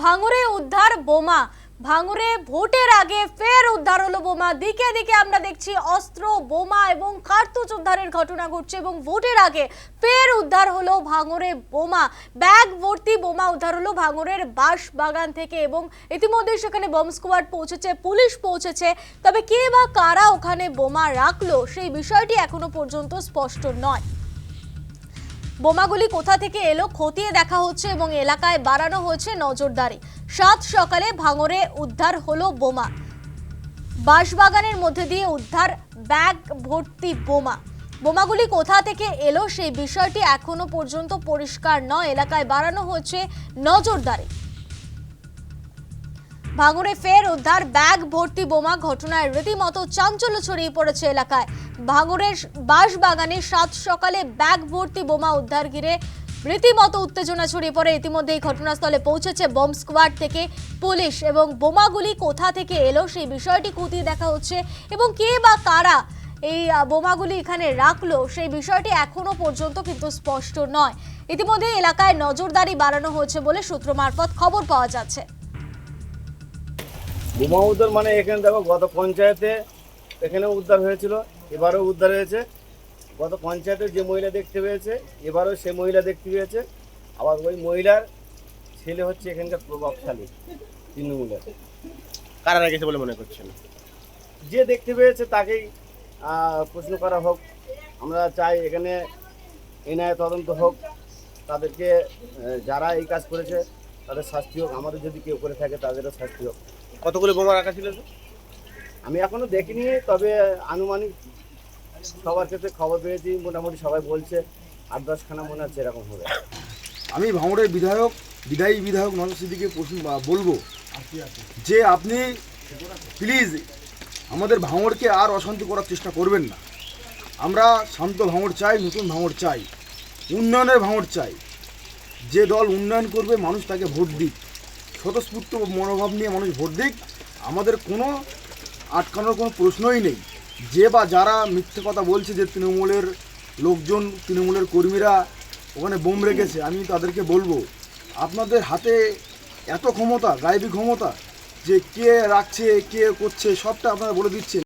ভাঙড়ে উদ্ধার বোমা। ভাঙড়ে ভোটের আগে ফের উদ্ধার হলো বোমা। দিকে দিকে আমরা দেখছি অস্ত্র, বোমা এবং কার্তুজ উদ্ধারের ঘটনা ঘটছে এবং ভোটের আগে ফের উদ্ধার হলো ভাঙড়ে বোমা। ব্যাগ ভর্তি বোমা উদ্ধার হলো ভাঙড়ের বাঁশ বাগান থেকে এবং ইতিমধ্যে সেখানে বম্ব স্কোয়াড পৌঁছেছে, পুলিশ পৌঁছেছে। তবে কে বা কারা ওখানে বোমা রাখলো সেই বিষয়টি এখনো পর্যন্ত স্পষ্ট নয়। বোমাগুলি কোথা থেকে এলো খতিয়ে দেখা হচ্ছে এবং এলাকায় বাড়ানো হয়েছে নজরদারি। সাত সকালে ভাঙড়ে উদ্ধার হলো বোমা। বাঁশবাগানের মধ্যে দিয়ে উদ্ধার ব্যাগ ভর্তি বোমা। বোমাগুলি কোথা থেকে এলো সেই বিষয়টি এখনো পর্যন্ত পরিষ্কার নয়। এলাকায় বাড়ানো হচ্ছে নজরদারি। ভাঙড়ে ফের উদ্ধার ব্যাগ ভর্তি বোমা। ঘটনায় রীতিমতো চাঞ্চল্য ছড়িয়ে পড়েছে এলাকায়। ভাঙড়ের বাঁশবাগানে সাত সকালে ব্যাগ ভর্তি বোমা উদ্ধার ঘিরে রীতিমতো উত্তেজনা ছড়িয়ে পড়ে। ইতিমধ্যেই ঘটনাস্থলে পৌঁছেছে বম্ব স্কোয়াড থেকে পুলিশ এবং বোমাগুলি কোথা থেকে এলো সেই বিষয়টি খতিয়ে দেখা হচ্ছে এবং কে বা কারা এই বোমাগুলি এখানে রাখলো সেই বিষয়টি এখনো পর্যন্ত কিন্তু স্পষ্ট নয়। ইতিমধ্যে এলাকায় নজরদারি বাড়ানো হয়েছে বলে সূত্র মারফত খবর পাওয়া যাচ্ছে। বোমা উদ্ধার মানে এখানে দেখো, গত পঞ্চায়েতে এখানেও উদ্ধার হয়েছিল, এবারও উদ্ধার হয়েছে। গত পঞ্চায়েতে যে মহিলা দেখতে পেয়েছে এবারও সে মহিলা দেখতে পেয়েছে। আবার ওই মহিলার ছেলে হচ্ছে এখানকার প্রভাবশালী তৃণমূলের। কারা রেখেছে বলে মনে করছেন? যে দেখতে পেয়েছে তাকেই প্রশ্ন করা হোক। আমরা চাই এখানে এনআইএ তদন্ত হোক, তাদেরকে যারা এই কাজ করেছে তাদের শাস্তি হোক। আমাদের যদি কেউ করে থাকে তাদেরও শাস্তি হোক। কতগুলো বোমা রাখা ছিল? আমি এখনো দেখিনি, তবে আনুমানিক সবার ক্ষেত্রে খবর পেয়েছি, মোটামুটি সবাই বলছে 8-10খানা মনে হচ্ছে এরকম হবে। আমি ভাঙড়ের বিদায়ী বিধায়ক নওশাদ সিদ্দিকীকে বলবো যে আপনি প্লিজ আমাদের ভাঙড়কে আর অশান্তি করার চেষ্টা করবেন না। আমরা শান্ত ভাঙড় চাই, নতুন ভাঙড় চাই, উন্নয়নের ভাঙড় চাই। যে দল উন্নয়ন করবে মানুষ তাকে ভোট দিক, স্বতঃস্ফূর্ত মনোভাব নিয়ে মানুষ ভোট দিক। আমাদের কোনো আটকানোর কোনো প্রশ্নই নেই। যে বা যারা মিথ্যে কথা বলছে যে তৃণমূলের লোকজন, তৃণমূলের কর্মীরা ওখানে বোম রেখেছে, আমি তাদেরকে বলবো আপনাদের হাতে এত ক্ষমতা, গায়েবী ক্ষমতা, যে কে রাখছে কে করছে সবটা আপনারা বলে দিচ্ছেন।